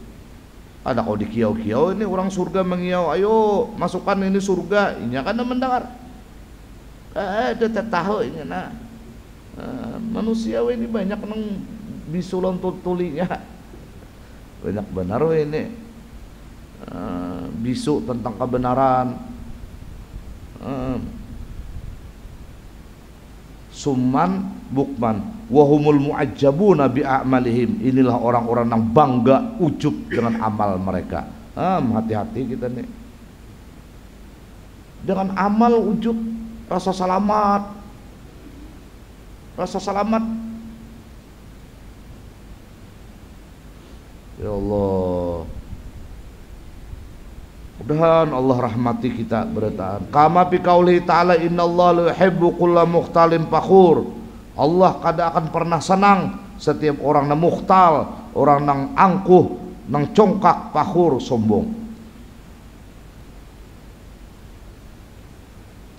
Ada kau di kiau-kiau ini orang surga mengiau. Ayo masukkan ini surga. Ini kan mendengar. Dia tahu ini nah. Manusia ini banyak nang bisu lontut tulinya. Banyak benar ini. Bisu tentang kebenaran. Summan bukman wahumul mu'ajjabuna bi'amalihim. Inilah orang-orang yang bangga ujub dengan amal mereka. Hati-hati kita nih dengan amal ujub, rasa selamat, ya Allah. Mudah-mudahan Allah rahmati kita bertahan. Kama fi qauli ta'ala innallaha la yuhibbu kulla mukhtalin fakhur. Allah kada akan pernah senang setiap orang yang mukhtal, orang yang angkuh, yang congkak, fakhur, sombong.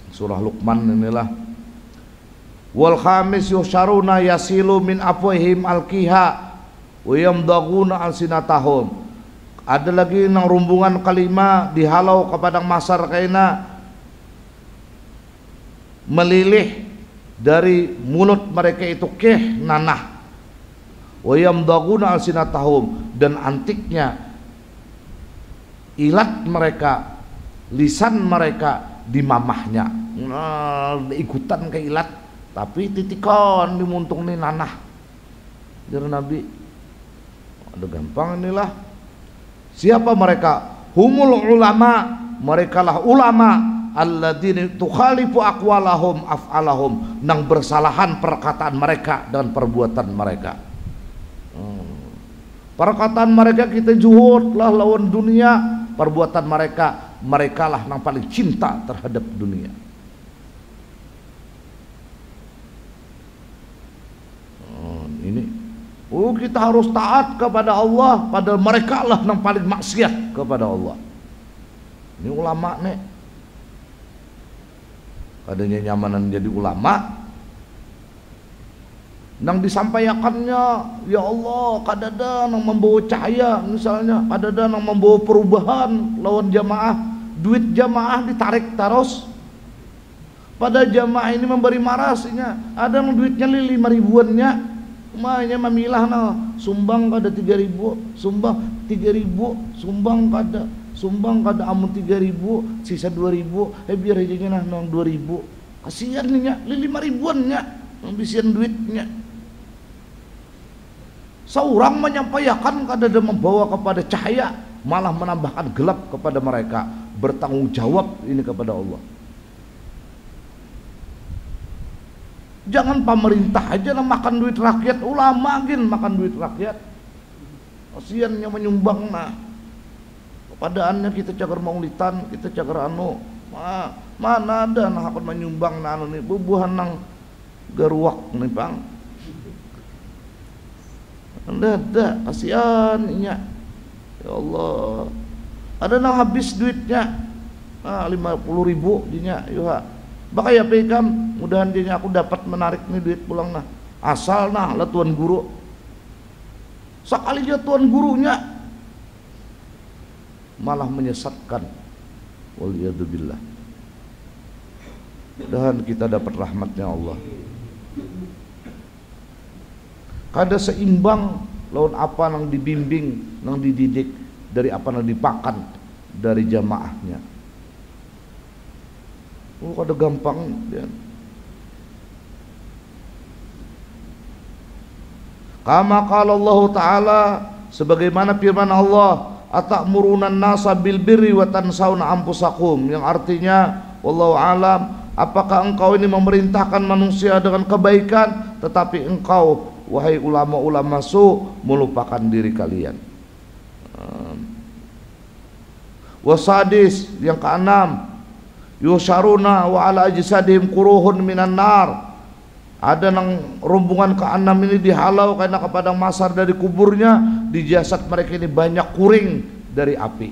Surah Luqman inilah. Wal khamis yusyaruna yasilu min afwahim alqiha wa yamdaguna alsinatahum. Ada lagi nang rumbungan kalima dihalau kepada masar kaina, melilih dari mulut mereka itu nanah. Wa yamdaguna alsinatahum, dan antiknya ilat mereka, lisan mereka di mamahnya. Ikutan ke ilat, tapi titikon dimuntung nih nanah. Jadi Nabi, ada gampang inilah. Siapa mereka? Humul ulama, merekalah ulama alladzina tukhalifu aqwalahum af'alahum, nang bersalahan perkataan mereka dan perbuatan mereka. Perkataan mereka kita juhud lah lawan dunia, perbuatan mereka lah nang paling cinta terhadap dunia. Ini kita harus taat kepada Allah, padahal mereka lah yang paling maksiat kepada Allah. Ini ulama nih, adanya nyamanan jadi ulama, nang disampaikannya ya Allah kadada nang membawa cahaya, misalnya kadada nang membawa perubahan lawan jamaah. Duit jamaah ditarik terus, pada jamaah ini memberi marasnya, ada yang duitnya 5 ribuannya. Umanya mamilah na sumbang kada 3.000, sumbang 3.000, sumbang kada amun 3.000, sisa 2.000, biar aja nah nang 2.000. Kasihan nya 5 ribuannya ngabisian duitnya. Seorang menyampaikan kada ada membawa kepada cahaya, malah menambahkan gelap kepada mereka. Bertanggung jawab ini kepada Allah. Jangan pemerintah aja yang makan duit rakyat, ulama gin makan duit rakyat. Kasiannya menyumbang nah. Kepadaannya kita cagar maulitan, kita cagar anu. Mana ada nah akan menyumbang nah anu nih bubuhan nang garuak nih Bang. Ada kasiannya. Ya Allah. Ada nang habis duitnya. 50.000 dinya yuha. Bakaya pekam, mudahan dia aku dapat menarik nih duit pulang nah. Asal nah lah tuan guru. Sekali dia tuan gurunya malah menyesatkan. Waliyadzubillah. Mudahan kita dapat rahmatnya Allah. Kada seimbang lawan apa nang dibimbing, nang dididik, dari apa nang dipakan dari jamaahnya. Kada gampang dia. Kama qala Allah Ta'ala, sebagaimana firman Allah, atamuruna nasa bil birri wa tansawna anfusakum, yang artinya wallahu alam, apakah engkau ini memerintahkan manusia dengan kebaikan, tetapi engkau wahai ulama-ulama melupakan diri kalian. Wasadis, yang keenam, yusharuna wa ala ajsadihim quruhun minan nar. Ada nang rombongan keenam ini dihalau karena kepada masar dari kuburnya, di jasad mereka ini banyak kuring dari api.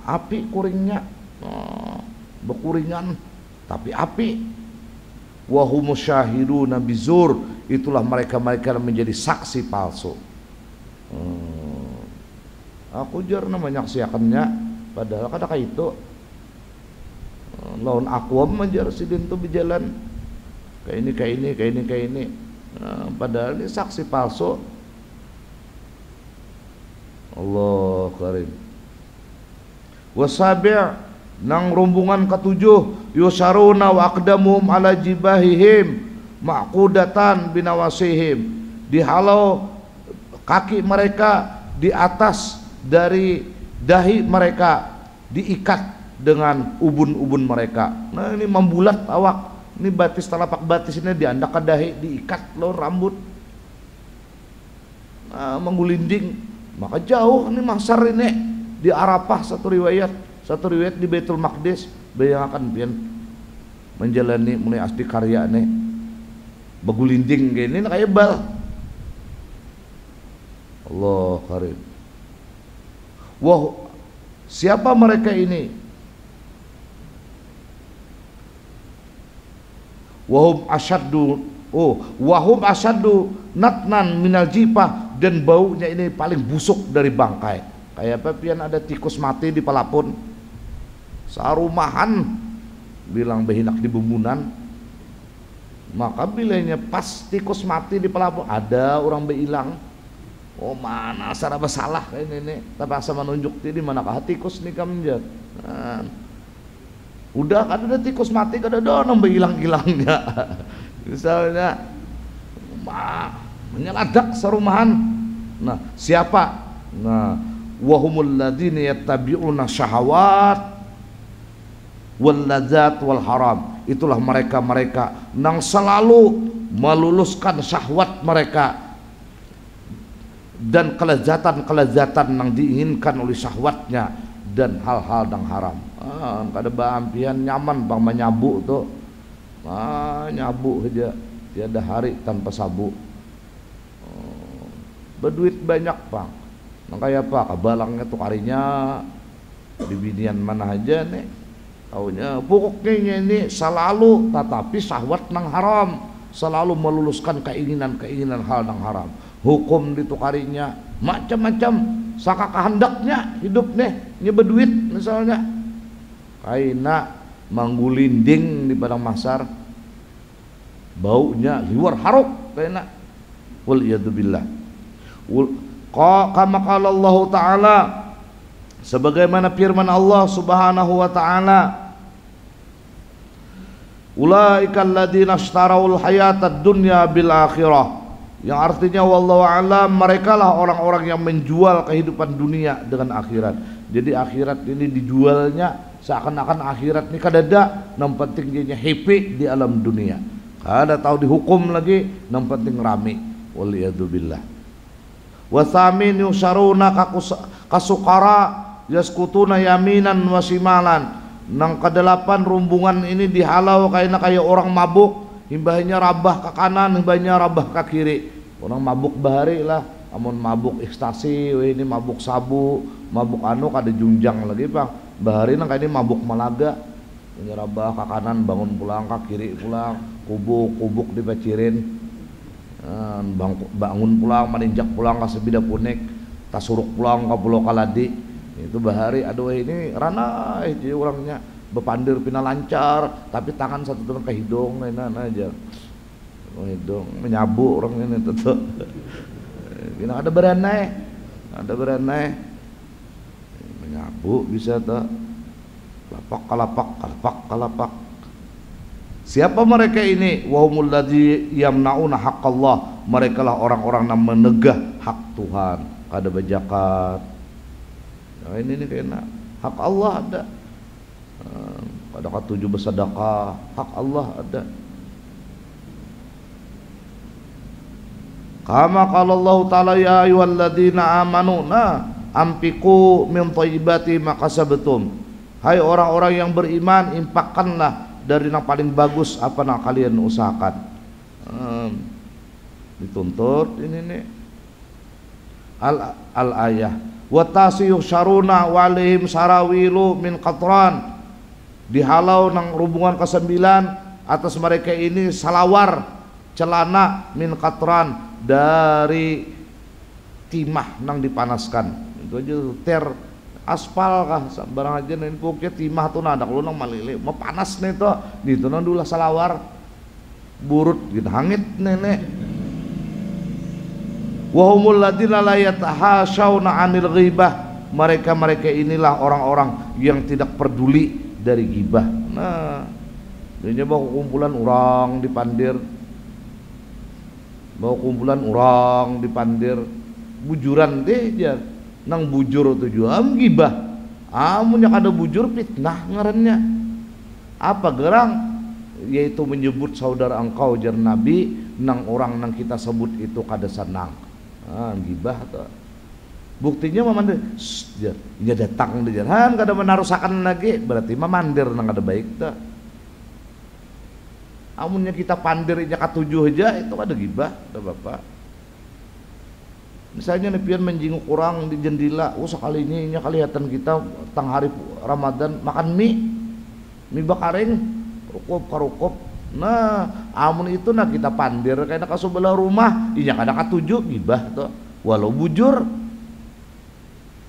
Api kuringnya, berkuringan tapi api. Wa humus syahiduna bizur, itulah mereka-mereka yang menjadi saksi palsu. Aku jarang menyaksikannya, padahal kada kayak itu. Lawan akwam menjar sidin tuh berjalan kayak ini. Padahal ini saksi palsu. Allah karim. Wasabi' nang rombongan ketujuh, yusaruna wa aqdamuhum ala jibahihim ma'qudatan binawasihim, dihalau kaki mereka di atas dari dahi mereka, diikat dengan ubun-ubun mereka. Nah ini membulat awak, ini batis telapak batis ini diandak ke dahi, diikat lo rambut, menggulinding. Maka jauh ini masar ini di Arafah, satu riwayat di Baitul Maqdis. Bayangkan pian menjalani mulai asli karya nih begulinding gini kayak bal. Allah karim. Wah, siapa mereka ini? Wahum asyaddu natnan minal jipah, dan baunya ini paling busuk dari bangkai. Kayak apa pian ada tikus mati di pelapun, sarumahan bilang behinak di bumbunan. Maka bilanya pas tikus mati di pelapun, ada orang behilang. Oh mana asal apa salah kayak ini, tapi asal menunjuk di manakah tikus nih kamjat. Udah kan ada tikus mati, kada ada nambah hilang-hilangnya. Misalnya menyeladak sarumahan. Nah siapa? Nah wahumul ladzina yattabi'una syahawat wal ladzat wal haram, itulah mereka-mereka yang selalu meluluskan syahwat mereka dan kelezatan-kelezatan yang diinginkan oleh syahwatnya, dan hal-hal yang haram. Kada baampian nyaman bang menyabu tuh, nyabu aja tiada hari tanpa sabu. Berduit banyak bang, makanya apa kabalangnya tuh karinya di binian mana aja nih, taunya pokoknya ini selalu tetapi syahwat nang haram, selalu meluluskan keinginan hal nang haram. Hukum ditukarinya macam-macam saka kehendaknya hidup nih berduit, misalnya kaina manggulinding di padang mahsyar, baunya liwar haruk kaina, wal iyadzubillah. Kama qala Allah taala, sebagaimana firman Allah Subhanahu wa taala, ulaika alladzina ishtarawul hayatad dunya bil akhirah, yang artinya wallahu a'lam, mereka lah orang-orang yang menjual kehidupan dunia dengan akhirat. Jadi akhirat ini dijualnya seakan-akan akhirat ini kadada, yang penting dia happy di alam dunia, kada tahu dihukum lagi, yang penting rame. Waliyadzubillah. Wasamin yusaruna kasukara yaskutuna yaminan wasimalan, nang kedelapan rombongan ini dihalau kayak orang mabuk, himbahnya rabah ke kanan, himbahnya rabah ke kiri. Orang mabuk bahari lah, amun mabuk ekstasi, ini mabuk sabu, mabuk anu kada junjang lagi bang. Bahari nang kayak ini mabuk malaga, ini rabah ke kanan, bangun pulang ke kiri pulang, kubuk dibacirin, bangun pulang, meninjak pulang ke sebida punik, tasuruk pulang ke pulau Kaladi. Itu bahari, aduh ini rana jadi orangnya bepandir pina lancar, tapi tangan satu tangan ke hidung aja, hidung menyabu orang ini tuh. Kena ada beranai, menyabu bisa tuh, kalapak. Siapa mereka ini? Wahumul ladzi yamnauna haqqallah, mereka lah orang-orang yang menegah hak Tuhan, kada bajakat. Nah ini kena hak Allah ada. Kada katuju bersedekah, hak Allah ada. Kama qala Allah Ta'ala ya ayyuhalladzina amanu ampiku min thayyibati ma kasabtum. Hai orang-orang yang beriman, infakkanlah dari yang paling bagus apa yang kalian usahakan. Dituntut ini nih al ayah wa tasiyuh syaruna walihim sarawilu min qatran. Dihalau nang hubungan ke-9 atas mereka ini salawar celana min qatran dari timah nang dipanaskan. Itu aja ter aspal kah barang aja nih pokoknya timah tuh nada kalau nang malile mau panas nih tuh gitu nang dulu salawar burut gitu hangit nenek. Wahumul ladina la yatahashawna 'anil ghibah. Mereka inilah orang-orang yang tidak peduli dari ghibah. Nah, dia bawa kumpulan orang dipandir. Bawa kumpulan orang dipandir. Bujuran deh jar. Nang bujur tujuh am ghibah. Amun yang ada bujur fitnah ngarannya. Apa gerang? Yaitu menyebut saudara engkau jar Nabi nang orang nang kita sebut itu kada senang. Gibah tuh. Buktinya memandir, dia datang di jalan, kada menarusakan lagi, berarti memandir nang ada baik tuh. Amunnya kita pandir nya katujuh aja itu ada gibah, ada bapak. Misalnya nepian menjinguk orang di jendela, sekali ini nya kelihatan kita tang hari Ramadan makan mie bakareng, karukop. Nah, amun itu nah kita pandir kayak nak sebelah rumah, inya kada katujuh gibah tuh, walau bujur.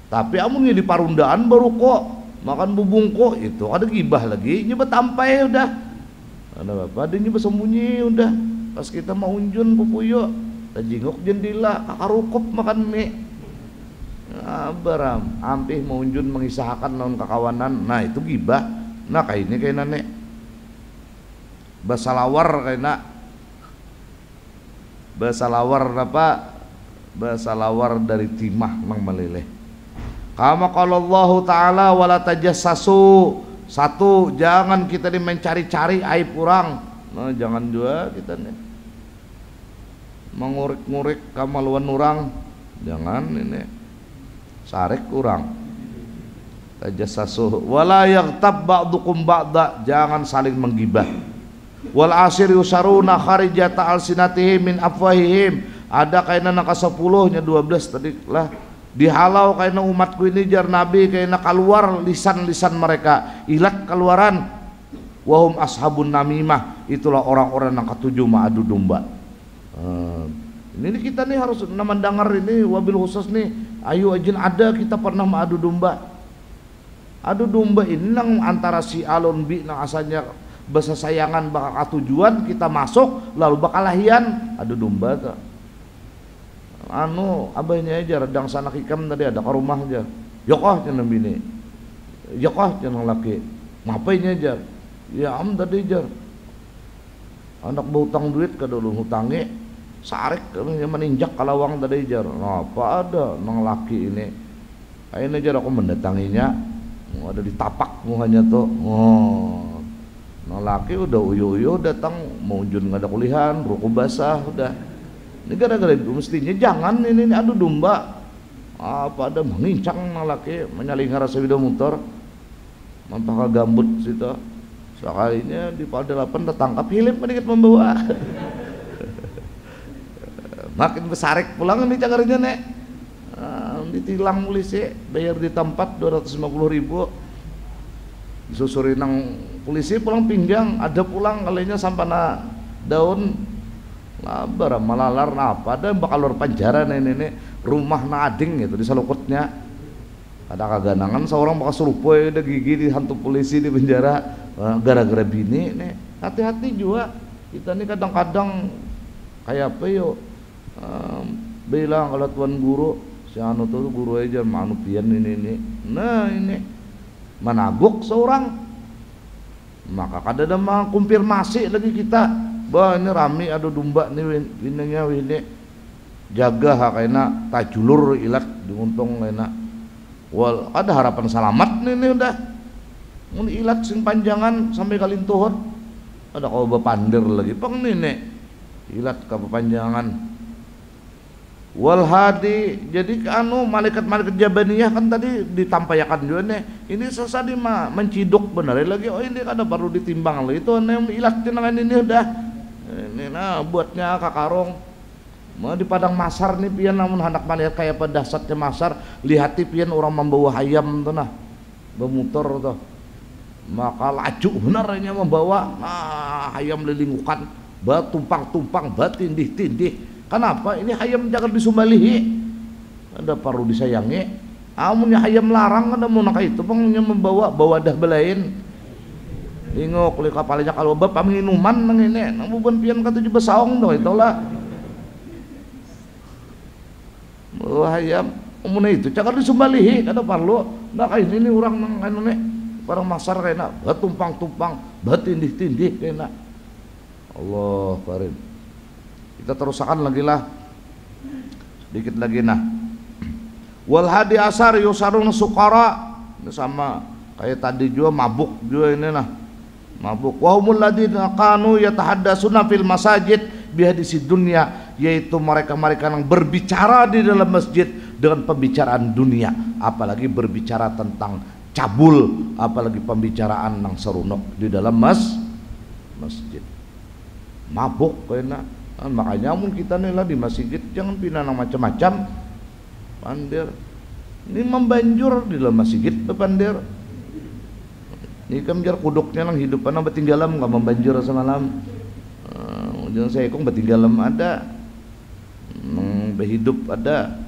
Tapi amunnya di parundaan baru kok makan bubungko itu ada gibah lagi, nyoba tampai udah. Ada bapak, dia nyoba sembunyi udah. Pas kita mau unjun pupuyo, tajingok jendela, kakarukop makan mie. Nah, baram, ampih mau unjun mengisahkan non kakawanan, nah itu gibah. Nah kayak ini kayak nenek. Basalawar kayaknya basalawar apa basalawar dari timah mang meleleh. Kama qala Allah Ta'ala wala tajassasu. Satu, jangan kita ini mencari-cari aib orang. Nah, jangan juga kita nih mengurik-ngurik kamaluan orang. Jangan ini sarek orang. Tajassasu wala yaghtab ba'dukum ba'da. Jangan saling menggibah. Wal asir yusaruna kharijata alsinatihim min afwahihim. Ada kainan nang ke-10 nya 12 tadi lah. Dihalau kainan umatku ini jar Nabi kainan keluar lisan-lisan mereka. Ilat keluaran. Wahum ashabun namimah. Itulah orang-orang yang ketujuh ma'adu domba. Ini kita nih harus mendengar ini wabil khusus nih. Ayo ajin ada kita pernah ma'adu domba. Adu domba ini nang antara si alun bi nang asalnya bahasa sayangan bakal tujuan kita masuk lalu bakal lahian ada domba tuh. Abahnya aja redang sana hikam tadi ada ke rumah aja. Yokoh cenah bini. Yokoh cenah laki. Ngapainnya aja? Ya tadi aja. Anak berhutang duit ke dulu hutangi sarek meninjak kalawang tadi aja. Nah, apa ada nang laki ini? Akhirnya aja aku mendatanginya. Ada di tapak muhanya tuh. Nah laki udah uyo-uyo datang mau unjun nggak ada kuliahan, ruku basah udah. Ini gara-gara itu mestinya jangan ini adu domba. Apa ada mengincang nah laki menyaling rasa video motor, mampaka gambut situ. Sekalinya di Padelapan tertangkap hilim sedikit membawa. Makin besarek pulang nih cagarnya nek. Ditilang polisi, bayar di tempat 250.000. Disusurin nang polisi pulang pinggang, ada pulang kalinya sampai na daun labar malalar apa ada bakal luar penjara nenek rumah na ading gitu di salukutnya ada kaganangan seorang bakal serupoy udah gigi dihantu polisi di penjara gara-gara bini nih. Hati-hati juga kita nih kadang-kadang kayak apa yuk bilang kalau tuan guru si anu tuh guru aja manupian ini nah ini menabuk seorang maka kada ada konfirmasi lagi kita bahwa ini rame ada domba nih winnya wini jaga hakena tajulur ilat diuntung lena wal ada harapan selamat nih udah mun ilat sing panjangan sampai kalin tuhur ada kau bepandir lagi pang nenek ilat ka panjangan. Wal hadi, jadi anu malaikat-malaikat jabaniyah kan tadi ditampayakan juga nih. Ini sesadi mah menciduk bener lagi. Oh ini kada perlu ditimbang lagi. Itu anu ilat jenengan ini udah. Ini nah buatnya kakarong. Mau di padang masar nih pian namun hendak melihat kayak pada dahsyatnya masar, lihati pian orang membawa hayam tuh nah. Bermotor tuh. Maka laju benarnya membawa hayam lilingukan, tumpang-tumpang, tindih-tindih. Kenapa? Ini hayam jangan disumbalihi. Ada perlu disayangi. Amunnya hayam larang ada mau nak itu pengnya membawa dah belain. Ingok li kapalnya kalau bapak minuman nang ini, nang bukan pian ka 17 saong doh itulah. Bawa hayam amun itu jangan disumbalihi, kada perlu. Nah kayak ini orang nang anu ne, barang masar kayakna, tumpang-tumpang, tindih-tindih kayakna. Allah karim. Kita terusakan lagi lah sedikit lagi nah. Wal hadi asar yusarun sukara, ini sama kayak tadi juga mabuk juga ini nah mabuk. Wa humul ladina kanu yatahaddatsuna fil masajid bihadisi dunya, yaitu mereka-mereka yang berbicara di dalam masjid dengan pembicaraan dunia, apalagi berbicara tentang cabul, apalagi pembicaraan yang serunok di dalam masjid. Mabuk kayaknya. Makanya mun kita nih lah di masjid jangan pindah nang macam-macam pandir. Ini membanjur di dalam masjid pandir. Ini kan jar kuduknya nang hidupan nang betinggalam nggak membanjur semalam. Jangan saya kong betinggalam ada, nang berhidup ada.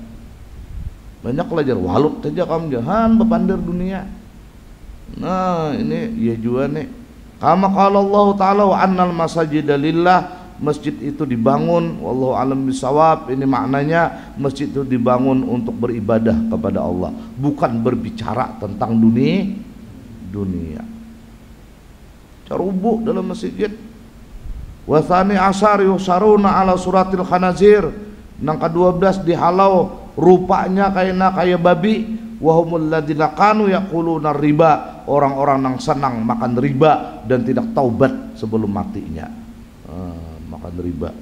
Banyak lah jar walut saja kamu jahan bepandir dunia. Nah ini ya juga nih. Kama qala Allah Ta'ala wa annal masajida lillah, masjid itu dibangun, wallahu alam bisawab, ini maknanya masjid itu dibangun untuk beribadah kepada Allah, bukan berbicara tentang dunia. Carubu dalam masjid. Wa tsani asar yusaruna ala suratil khanazir, nang ke-12 dihalau rupanya kayak babi. Wa humul ladzina kanu yaquluna riba, orang-orang yang senang makan riba dan tidak taubat sebelum matinya. Makan riba.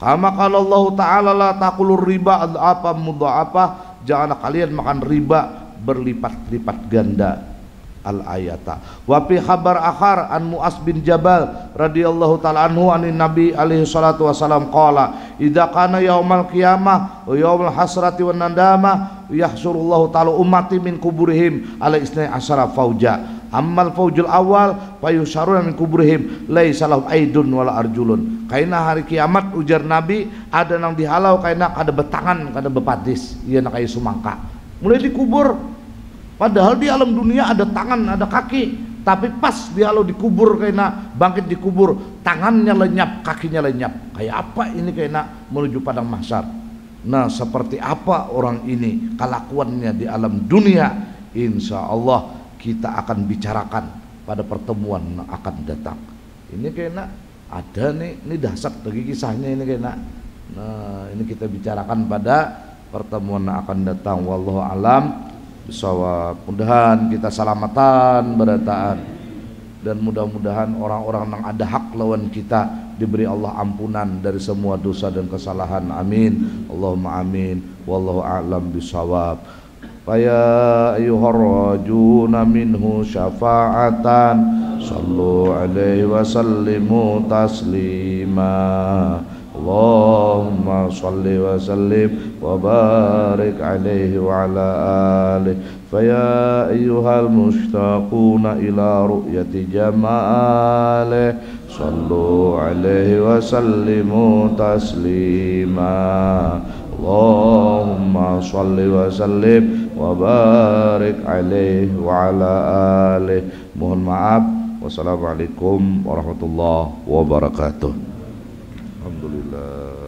Kama qala Allah Ta'ala la taqulur riba adhafa mudha'afa, janganlah kalian makan riba berlipat-lipat ganda. Al-ayata. Wa fi khabar akhar an Mu'az bin Jabal radhiyallahu ta'ala anhu anin Nabi alaihi salatu wasalam qala idza kana yaumal qiyamah wa yaumul hasrati wan nadama yahsurullahu ta'ala ummati min kuburihim ala isnai asyara fauja. Ammal faujul awal fayusharuna min kuburihim laisa lahum aidun wala arjulun. Kaina hari kiamat ujar Nabi ada nang dihalau kaina kada betangan kada bepatis ieu na kaya sumangka. Mulai dikubur padahal di alam dunia ada tangan ada kaki, tapi pas dihalau dikubur kaina bangkit dikubur tangannya lenyap kakinya lenyap. Kayak apa ini kaina menuju padang mahsyar. Nah seperti apa orang ini kelakuannya di alam dunia, insya Allah kita akan bicarakan pada pertemuan yang akan datang. Ini kayaknya ada nih, ini dahsyat lagi kisahnya ini kayaknya. Nah ini kita bicarakan pada pertemuan yang akan datang. Wallahu alam bisawab. Mudahan kita selamatan berataan dan mudah-mudahan orang-orang yang ada hak lawan kita diberi Allah ampunan dari semua dosa dan kesalahan. Amin. Allahumma amin. Wallahu a'lam bisawab. Faya ayyuhar rajuna minhu syafa'atan sallu alaihi wa sallimu taslima. Allahumma salli wa sallim wa barik alaihi wa ala alihi. Faya ayyuhal mushtaquna ila ru'yati jamalihi sallu alaihi wa sallimu taslima. Allahumma salli wa sallim wa barik alaihi wa ala alihi. Mohon maaf. Wassalamualaikum warahmatullahi wabarakatuh. Alhamdulillah.